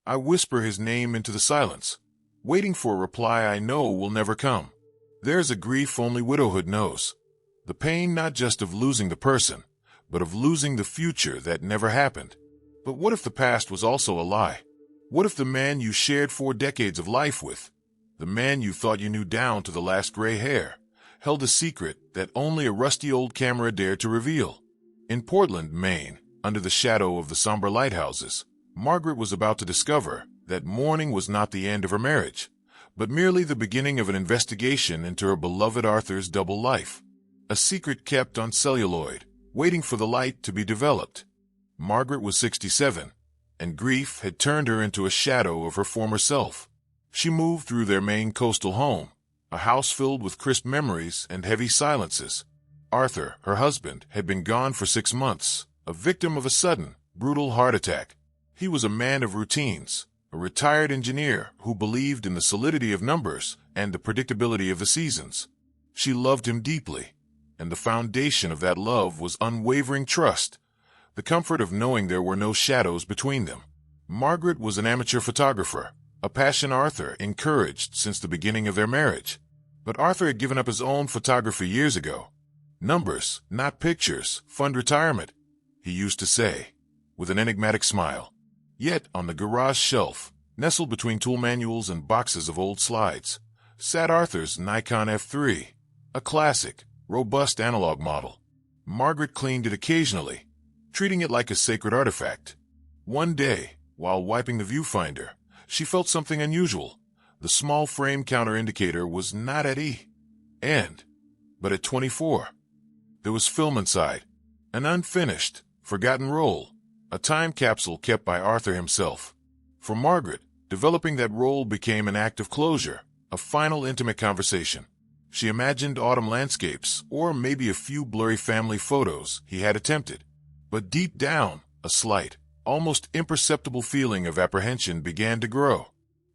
I whisper his name into the silence, waiting for a reply I know will never come. There's a grief only widowhood knows. The pain not just of losing the person, but of losing the future that never happened. But what if the past was also a lie? What if the man you shared 4 decades of life with, the man you thought you knew down to the last gray hair, held a secret that only a rusty old camera dared to reveal? In Portland, Maine, under the shadow of the somber lighthouses, Margaret was about to discover that mourning was not the end of her marriage, but merely the beginning of an investigation into her beloved Arthur's double life. A secret kept on celluloid, waiting for the light to be developed. Margaret was 67, and grief had turned her into a shadow of her former self. She moved through their Maine coastal home, a house filled with crisp memories and heavy silences. Arthur, her husband, had been gone for 6 months, a victim of a sudden, brutal heart attack. He was a man of routines, a retired engineer who believed in the solidity of numbers and the predictability of the seasons. She loved him deeply, and the foundation of that love was unwavering trust, the comfort of knowing there were no shadows between them. Margaret was an amateur photographer, a passion Arthur encouraged since the beginning of their marriage. But Arthur had given up his own photography years ago. Numbers, not pictures, fund retirement, he used to say, with an enigmatic smile. Yet, on the garage shelf, nestled between tool manuals and boxes of old slides, sat Arthur's Nikon F3, a classic, robust analog model. Margaret cleaned it occasionally, treating it like a sacred artifact. One day, while wiping the viewfinder, she felt something unusual. The small frame counter indicator was not at end, but at 24. There was film inside, an unfinished, forgotten roll, a time capsule kept by Arthur himself. For Margaret, developing that roll became an act of closure, a final intimate conversation. She imagined autumn landscapes, or maybe a few blurry family photos he had attempted. But deep down, a slight, almost imperceptible feeling of apprehension began to grow.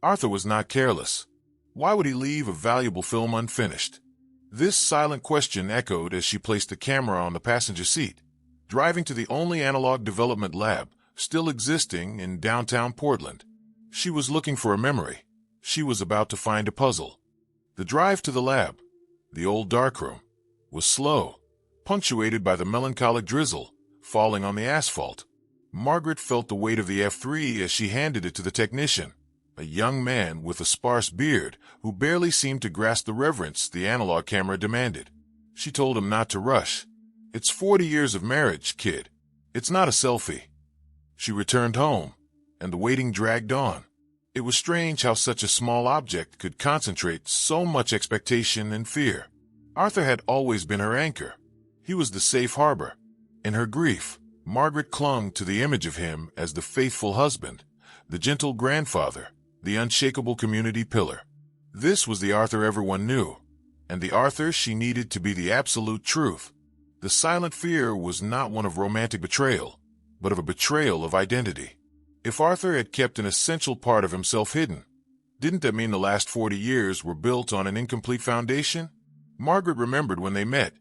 Arthur was not careless. Why would he leave a valuable film unfinished? This silent question echoed as she placed the camera on the passenger seat, driving to the only analog development lab still existing in downtown Portland. She was looking for a memory. She was about to find a puzzle. The drive to the lab, the old darkroom, was slow, punctuated by the melancholic drizzle falling on the asphalt. Margaret felt the weight of the F3 as she handed it to the technician, a young man with a sparse beard who barely seemed to grasp the reverence the analog camera demanded. She told him not to rush. "It's 40 years of marriage, kid. It's not a selfie." She returned home, and the waiting dragged on. It was strange how such a small object could concentrate so much expectation and fear. Arthur had always been her anchor. He was the safe harbor. In her grief, Margaret clung to the image of him as the faithful husband, the gentle grandfather, the unshakable community pillar. This was the Arthur everyone knew, and the Arthur she needed to be the absolute truth. The silent fear was not one of romantic betrayal, but of a betrayal of identity. If Arthur had kept an essential part of himself hidden, didn't that mean the last 40 years were built on an incomplete foundation? Margaret remembered when they met,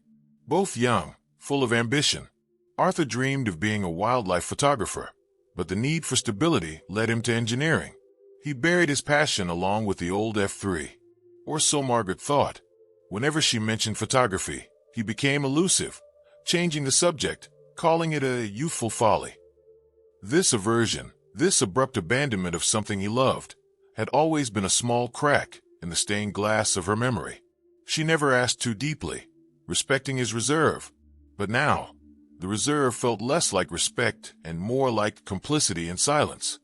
both young, full of ambition. Arthur dreamed of being a wildlife photographer, but the need for stability led him to engineering. He buried his passion along with the old F3, or so Margaret thought. Whenever she mentioned photography, he became elusive, changing the subject, calling it a youthful folly. This aversion, this abrupt abandonment of something he loved, had always been a small crack in the stained glass of her memory. She never asked too deeply, respecting his reserve, but now, the reserve felt less like respect and more like complicity in silence.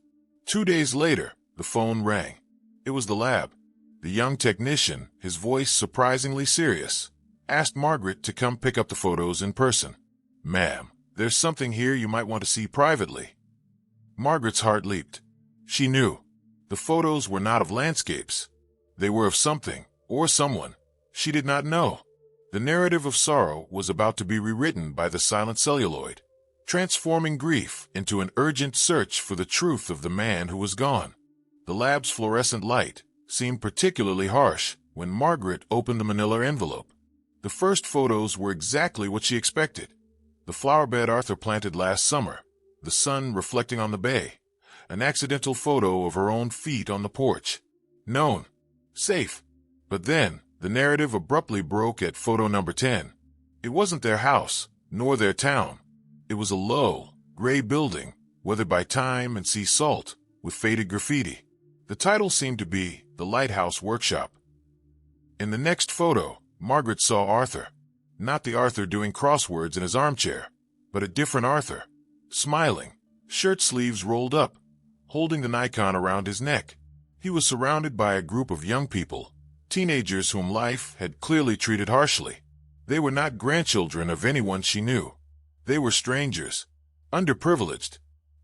2 days later, the phone rang. It was the lab. The young technician, his voice surprisingly serious, asked Margaret to come pick up the photos in person. "Ma'am, there's something here you might want to see privately." Margaret's heart leaped. She knew. The photos were not of landscapes. They were of something, or someone, she did not know. The narrative of sorrow was about to be rewritten by the silent celluloid, transforming grief into an urgent search for the truth of the man who was gone. The lab's fluorescent light seemed particularly harsh when Margaret opened the manila envelope. The first photos were exactly what she expected. The flower bed Arthur planted last summer, the sun reflecting on the bay, an accidental photo of her own feet on the porch. Known. Safe. But then, the narrative abruptly broke at photo number 10. It wasn't their house, nor their town. It was a low, gray building, weathered by time and sea salt, with faded graffiti. The title seemed to be The Lighthouse Workshop. In the next photo, Margaret saw Arthur. Not the Arthur doing crosswords in his armchair, but a different Arthur, smiling, shirt sleeves rolled up, holding the Nikon around his neck. He was surrounded by a group of young people, teenagers whom life had clearly treated harshly. They were not grandchildren of anyone she knew. They were strangers, underprivileged.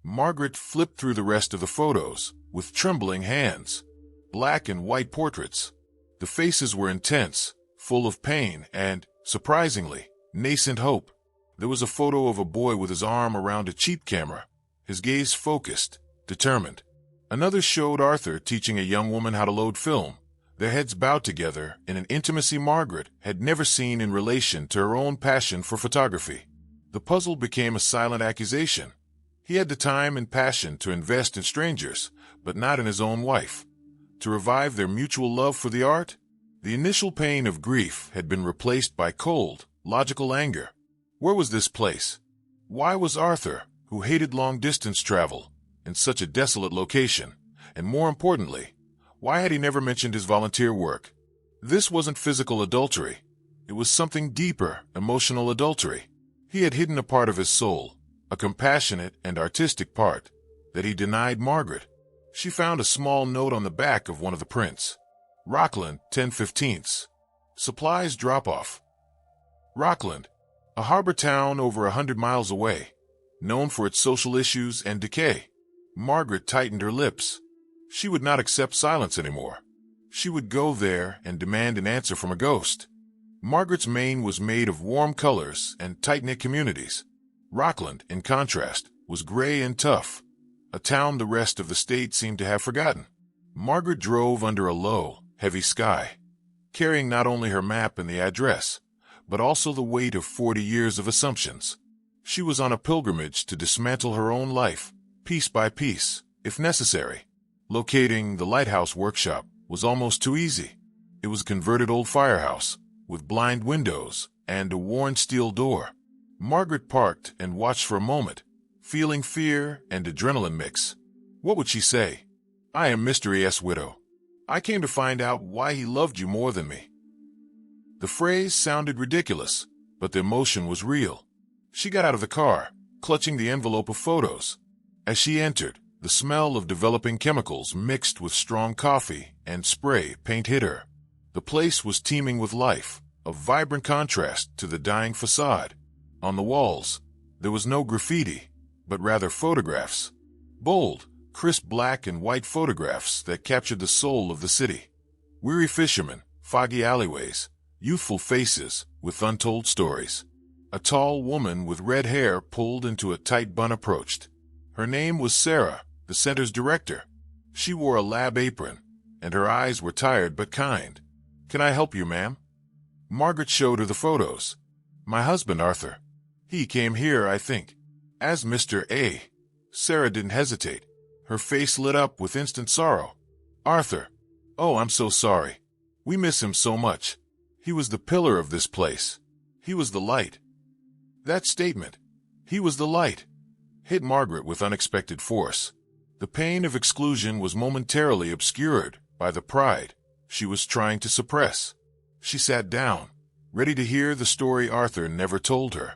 Margaret flipped through the rest of the photos with trembling hands. Black and white portraits. The faces were intense, full of pain and, surprisingly, nascent hope. There was a photo of a boy with his arm around a cheap camera, his gaze focused, determined. Another showed Arthur teaching a young woman how to load film, their heads bowed together in an intimacy Margaret had never seen in relation to her own passion for photography. The puzzle became a silent accusation. He had the time and passion to invest in strangers, but not in his own wife. To revive their mutual love for the art? The initial pain of grief had been replaced by cold, logical anger. Where was this place? Why was Arthur, who hated long-distance travel, in such a desolate location? And more importantly, why had he never mentioned his volunteer work? This wasn't physical adultery. It was something deeper, emotional adultery. He had hidden a part of his soul, a compassionate and artistic part, that he denied Margaret. She found a small note on the back of one of the prints. Rockland, 10/15. Supplies drop-off. Rockland, a harbor town over 100 miles away, known for its social issues and decay. Margaret tightened her lips. She would not accept silence anymore. She would go there and demand an answer from a ghost. Margaret's Maine was made of warm colors and tight-knit communities. Rockland, in contrast, was gray and tough, a town the rest of the state seemed to have forgotten. Margaret drove under a low, heavy sky, carrying not only her map and the address, but also the weight of 40 years of assumptions. She was on a pilgrimage to dismantle her own life, piece by piece, if necessary. Locating the Lighthouse Workshop was almost too easy. It was a converted old firehouse, with blind windows and a worn steel door. Margaret parked and watched for a moment, feeling fear and adrenaline mix. What would she say? I am Mr. E.'s widow. I came to find out why he loved you more than me. The phrase sounded ridiculous, but the emotion was real. She got out of the car, clutching the envelope of photos. As she entered, the smell of developing chemicals mixed with strong coffee and spray paint hit her. The place was teeming with life, a vibrant contrast to the dying facade. On the walls, there was no graffiti, but rather photographs. Bold, crisp black and white photographs that captured the soul of the city. Weary fishermen, foggy alleyways, youthful faces with untold stories. A tall woman with red hair pulled into a tight bun approached. Her name was Sarah, the center's director. She wore a lab apron, and her eyes were tired but kind. Can I help you, ma'am? Margaret showed her the photos. My husband, Arthur. He came here, I think, as Mr. A. Sarah didn't hesitate. Her face lit up with instant sorrow. Arthur. Oh, I'm so sorry. We miss him so much. He was the pillar of this place. He was the light. That statement, he was the light, hit Margaret with unexpected force. The pain of exclusion was momentarily obscured by the pride she was trying to suppress. She sat down, ready to hear the story Arthur never told her.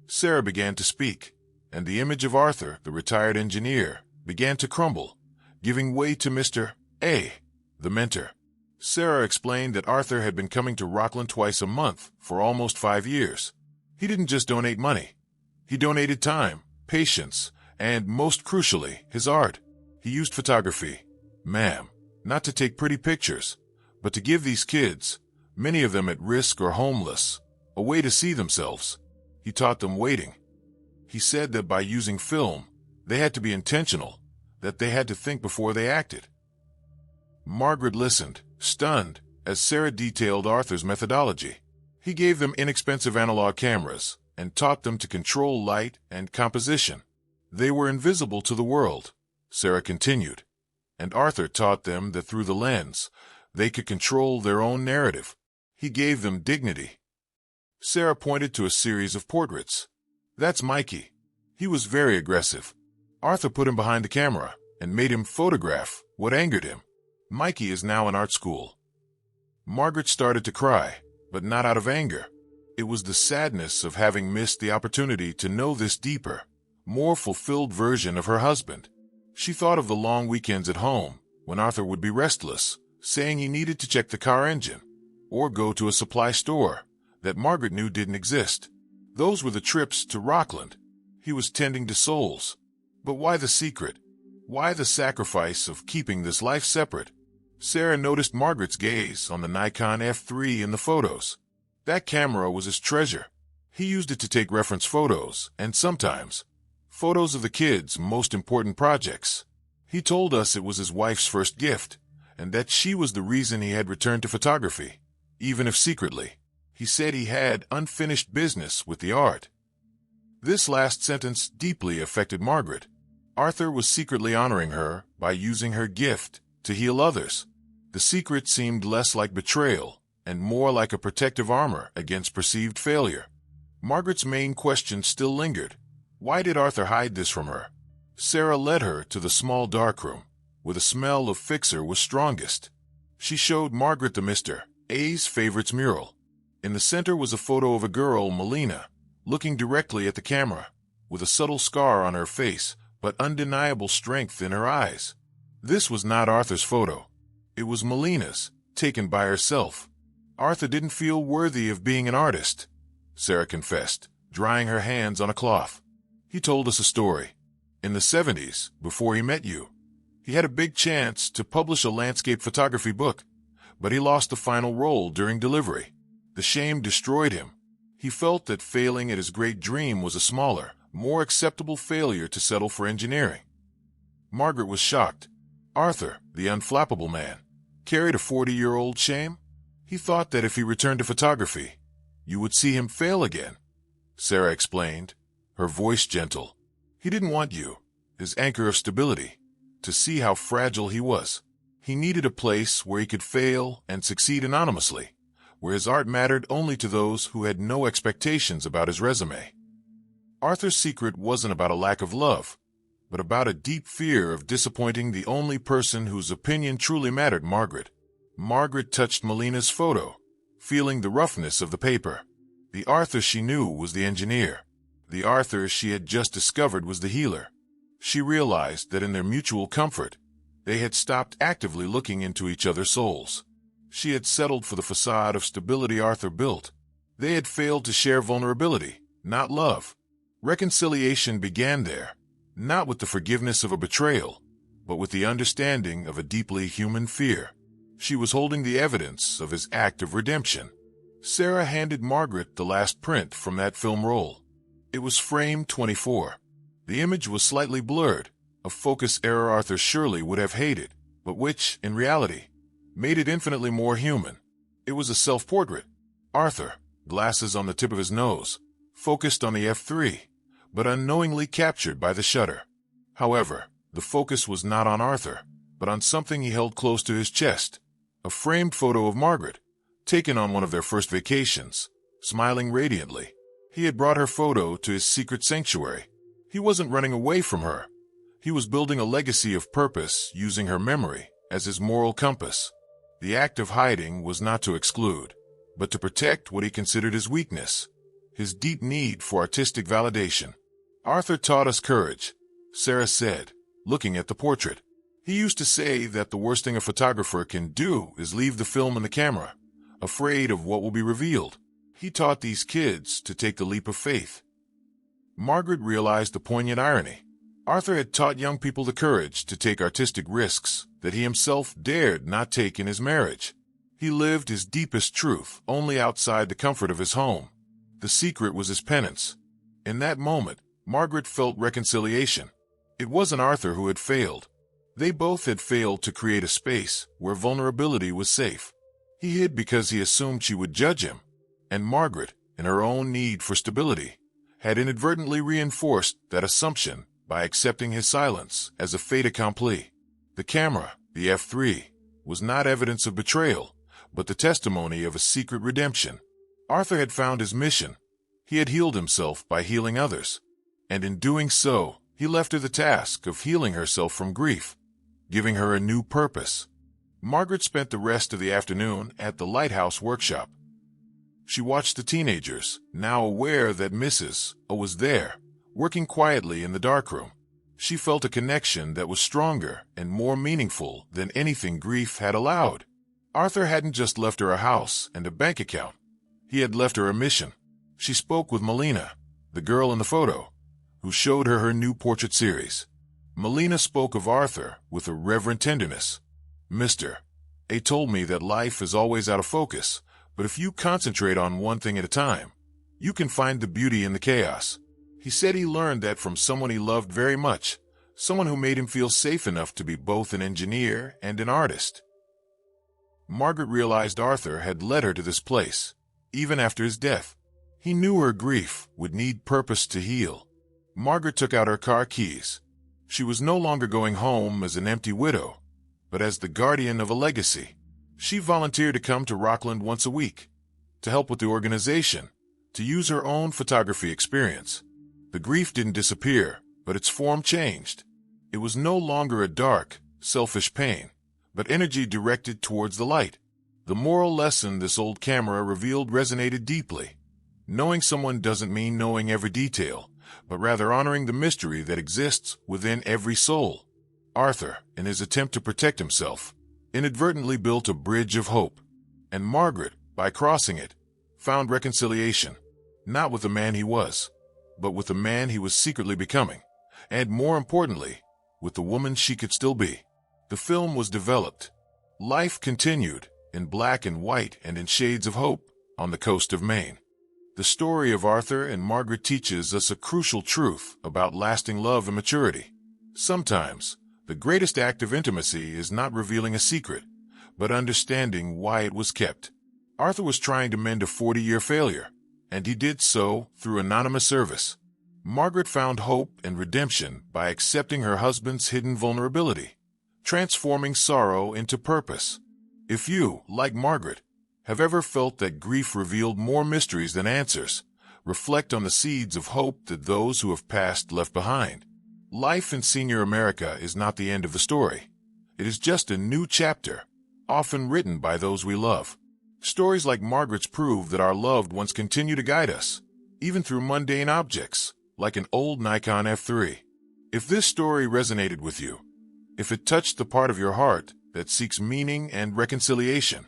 Sarah began to speak, and the image of Arthur, the retired engineer, began to crumble, giving way to Mr. A., the mentor. Sarah explained that Arthur had been coming to Rockland twice a month for almost 5 years. He didn't just donate money. He donated time, patience, and, most crucially, his art. He used photography, ma'am, not to take pretty pictures, but to give these kids, many of them at risk or homeless, a way to see themselves. He taught them waiting. He said that by using film, they had to be intentional, that they had to think before they acted. Margaret listened, stunned, as Sarah detailed Arthur's methodology. He gave them inexpensive analog cameras and taught them to control light and composition. They were invisible to the world, Sarah continued. And Arthur taught them that through the lens, they could control their own narrative. He gave them dignity. Sarah pointed to a series of portraits. That's Mikey. He was very aggressive. Arthur put him behind the camera and made him photograph what angered him. Mikey is now in art school. Margaret started to cry, but not out of anger. It was the sadness of having missed the opportunity to know this deeper, more fulfilled version of her husband. She thought of the long weekends at home, when Arthur would be restless, saying he needed to check the car engine, or go to a supply store that Margaret knew didn't exist. Those were the trips to Rockland. He was tending to souls. But why the secret? Why the sacrifice of keeping this life separate? Sarah noticed Margaret's gaze on the Nikon F3 in the photos. That camera was his treasure. He used it to take reference photos, and sometimes photos of the kids' most important projects. He told us it was his wife's first gift, and that she was the reason he had returned to photography, even if secretly. He said he had unfinished business with the art. This last sentence deeply affected Margaret. Arthur was secretly honoring her by using her gift to heal others. The secret seemed less like betrayal and more like a protective armor against perceived failure. Margaret's main question still lingered. Why did Arthur hide this from her? Sarah led her to the small darkroom, where the smell of fixer was strongest. She showed Margaret the Mr. A's favorites mural. In the center was a photo of a girl, Melina, looking directly at the camera, with a subtle scar on her face, but undeniable strength in her eyes. This was not Arthur's photo. It was Melina's, taken by herself. Arthur didn't feel worthy of being an artist, Sarah confessed, drying her hands on a cloth. He told us a story. In the 70s, before he met you, he had a big chance to publish a landscape photography book, but he lost the final role during delivery. The shame destroyed him. He felt that failing at his great dream was a smaller, more acceptable failure to settle for engineering. Margaret was shocked. Arthur, the unflappable man, carried a 40-year-old shame? He thought that if he returned to photography, you would see him fail again. Sarah explained, her voice gentle. He didn't want you, his anchor of stability, to see how fragile he was. He needed a place where he could fail and succeed anonymously, where his art mattered only to those who had no expectations about his resume. Arthur's secret wasn't about a lack of love, but about a deep fear of disappointing the only person whose opinion truly mattered, Margaret. Margaret touched Melina's photo, feeling the roughness of the paper. The Arthur she knew was the engineer. The Arthur she had just discovered was the healer. She realized that in their mutual comfort, they had stopped actively looking into each other's souls. She had settled for the facade of stability Arthur built. They had failed to share vulnerability, not love. Reconciliation began there, not with the forgiveness of a betrayal, but with the understanding of a deeply human fear. She was holding the evidence of his act of redemption. Sarah handed Margaret the last print from that film roll. It was frame 24. The image was slightly blurred, a focus error Arthur surely would have hated, but which, in reality, made it infinitely more human. It was a self-portrait. Arthur, glasses on the tip of his nose, focused on the F3, but unknowingly captured by the shutter. However, the focus was not on Arthur, but on something he held close to his chest. A framed photo of Margaret, taken on one of their first vacations, smiling radiantly. He had brought her photo to his secret sanctuary. He wasn't running away from her. He was building a legacy of purpose using her memory as his moral compass. The act of hiding was not to exclude, but to protect what he considered his weakness, his deep need for artistic validation. Arthur taught us courage, Sarah said, looking at the portrait. He used to say that the worst thing a photographer can do is leave the film in the camera, afraid of what will be revealed. He taught these kids to take the leap of faith. Margaret realized the poignant irony. Arthur had taught young people the courage to take artistic risks that he himself dared not take in his marriage. He lived his deepest truth only outside the comfort of his home. The secret was his penance. In that moment, Margaret felt reconciliation. It wasn't Arthur who had failed. They both had failed to create a space where vulnerability was safe. He hid because he assumed she would judge him, and Margaret, in her own need for stability, had inadvertently reinforced that assumption by accepting his silence as a fait accompli. The camera, the F3, was not evidence of betrayal, but the testimony of a secret redemption. Arthur had found his mission. He had healed himself by healing others. And in doing so, he left her the task of healing herself from grief, giving her a new purpose. Margaret spent the rest of the afternoon at the lighthouse workshop. She watched the teenagers, now aware that Mrs. O was there, working quietly in the darkroom. She felt a connection that was stronger and more meaningful than anything grief had allowed. Arthur hadn't just left her a house and a bank account. He had left her a mission. She spoke with Melina, the girl in the photo, who showed her new portrait series. Melina spoke of Arthur with a reverent tenderness. "Mr. A told me that life is always out of focus, but if you concentrate on one thing at a time, you can find the beauty in the chaos." He said he learned that from someone he loved very much, someone who made him feel safe enough to be both an engineer and an artist. Margaret realized Arthur had led her to this place, even after his death. He knew her grief would need purpose to heal. Margaret took out her car keys. She was no longer going home as an empty widow, but as the guardian of a legacy. She volunteered to come to Rockland once a week, to help with the organization, to use her own photography experience. The grief didn't disappear, but its form changed. It was no longer a dark, selfish pain, but energy directed towards the light. The moral lesson this old camera revealed resonated deeply. Knowing someone doesn't mean knowing every detail, but rather honoring the mystery that exists within every soul. Arthur, in his attempt to protect himself, inadvertently built a bridge of hope, and Margaret, by crossing it, found reconciliation, not with the man he was, but with the man he was secretly becoming, and more importantly, with the woman she could still be. The film was developed. Life continued, in black and white and in shades of hope, on the coast of Maine. The story of Arthur and Margaret teaches us a crucial truth about lasting love and maturity. Sometimes, the greatest act of intimacy is not revealing a secret, but understanding why it was kept. Arthur was trying to mend a 40-year failure, and he did so through anonymous service. Margaret found hope and redemption by accepting her husband's hidden vulnerability, transforming sorrow into purpose. If you, like Margaret, have ever felt that grief revealed more mysteries than answers, reflect on the seeds of hope that those who have passed left behind. Life in senior America is not the end of the story. It is just a new chapter, often written by those we love. Stories like Margaret's prove that our loved ones continue to guide us, even through mundane objects, like an old Nikon F3. If this story resonated with you, if it touched the part of your heart that seeks meaning and reconciliation,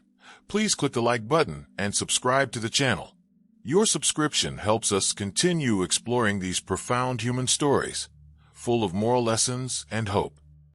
please click the like button and subscribe to the channel. Your subscription helps us continue exploring these profound human stories, full of moral lessons and hope.